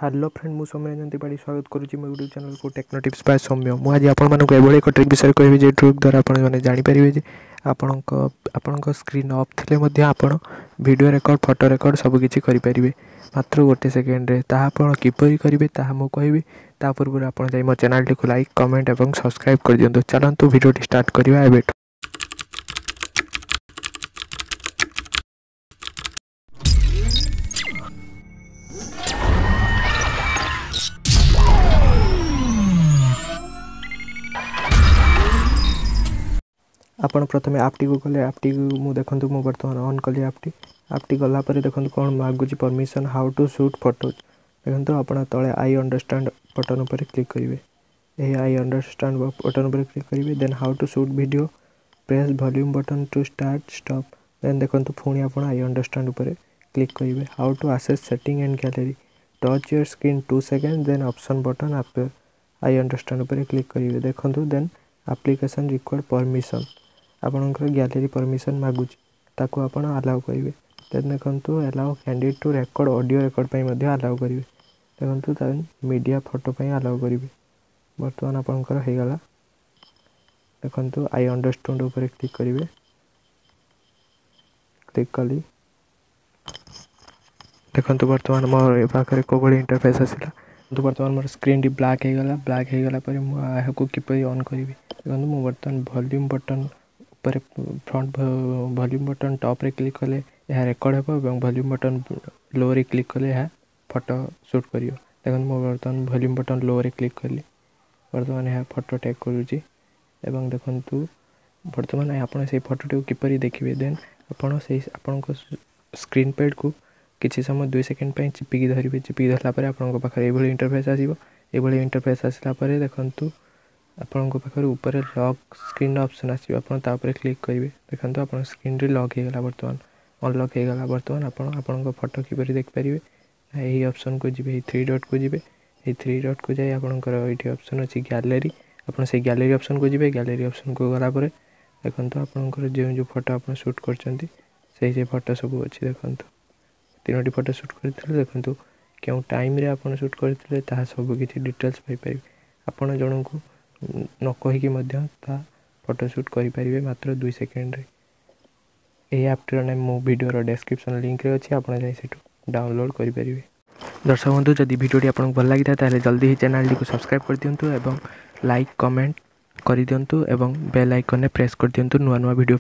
Hello friend मु सौम्य जंती पाड़ी स्वागत करुच्ची मो यूट्यूब चैनल को टेक्नो टिप्स बाय सौम्य। मुझे आपको एभली एक ट्रिक विषय कहबी जे ट्रिक द्वारा आपने जानीपारे जे आपण स्क्रीन ऑफ थे आप वीडियो रेकर्ड फोटो रेकर्ड सबकि करेंगे मात्र गोटे सेकेंड रे ताहा किपरि करेंगे ताहा मु कहबी। ता पूर्व आप मो चैनल टी लाइक कमेंट और सब्सक्राइब कर दिंतु। चलतु वीडियो स्टार्ट करवा एबे। आपण प्रथम आपटी को गले आपटी को देखूँ मु बर्तमान ऑन कली आपटी गलापर देखो कौन मागुची permission how to shoot photos देखो आप तले आई अंडरस्टैंड बटन पर क्लिक करेंगे। यही आई अंडरस्टैंड बटन पर क्लिक करेंगे। Then how to shoot video press volume button to start stop. Then देखो पुणी आप आई अंडरस्टैंड पर क्लिक करेंगे। How to access setting and gallery touch your screen 2 second then option button आप I understand पर click करेंगे। देखो then application required permission आपणकर गैलरी परमिशन मागुची ताको आपण अलाउ करेंगे। देन देखो allow candidate to record audio record पर अलाउ करेंगे। देखो देन मीडिया फोटो पर अलाउ करेंगे। बर्तमान आपणकर हो गला देखो आई अंडरस्टैंड ऊपर क्लिक करेंगे। क्लिक कली देखो बर्तमान मोर पाखे कौ भाई इंटरफेस आसला। तो बर्तमान मोर स्क्रीन टी ब्लैक हो गला पर मुझे किपरि ऑन करी। देखो मु बर्तमान वॉल्यूम बटन पर फ्रंट वॉल्यूम बटन टॉप रे क्लिक कले यह रेकर्ड हो और वॉल्यूम बटन लो रे क्लिक कले यह फोटो शूट करियो। देखो मु बर्तमान वॉल्यूम बटन लो रे क्लिक कली बर्तमान यह फोटो टेक करुच्ची एवं देखु बर्तमान आप फोटो टी किपरि देखिए। देन आपण स्क्रीन पैड को किसी समय 2 सेकेंड चिपिकी धरिए। चिपिकी धरला आपन पाखे ये इंटरफेस आसो। ये इंटरफेस आसला देखु आपण पाखे ऊपर लॉक स्क्रीन ऑप्शन आसो। आप क्लिक करेंगे। देखो आप स्क्रीन रे लॉक हो गला बर्तमान अनलॉक हो गला। बर्तमान आपण फोटो किपरि देखिपारे यही ऑप्शन को जी 3 डॉट को जी 3 डॉट को जाए आपंकर ये ऑप्शन अच्छी गैलरी आप गैलरी ऑप्शन को जी। गैलरी ऑप्शन को गलापर देखो आपंकर जो फोटो आप शूट कर फोटो सब अच्छी। देखो 3टी फोटो शूट करते देखो क्यों टाइम रे आप शूट करते सबकि डिटेल्स पाइपर आपड़ जन को न कहीकि फोटो शूट करेंगे मात्र 2 सेकेंड रे। यही ऐप्टर नाम मो वीडियो डिस्क्रिप्शन लिंक रे अच्छी आप डाउनलोड करेंगे। दर्शक बंधु जदि वीडियो आपको भल लगी था जल्दी ही चैनल टी सब्सक्राइब कर दिंतु एवं लाइक कमेंट कर दिंतु एवं बेल आइकन ने प्रेस कर दिंतु नुआ नुआ वीडियो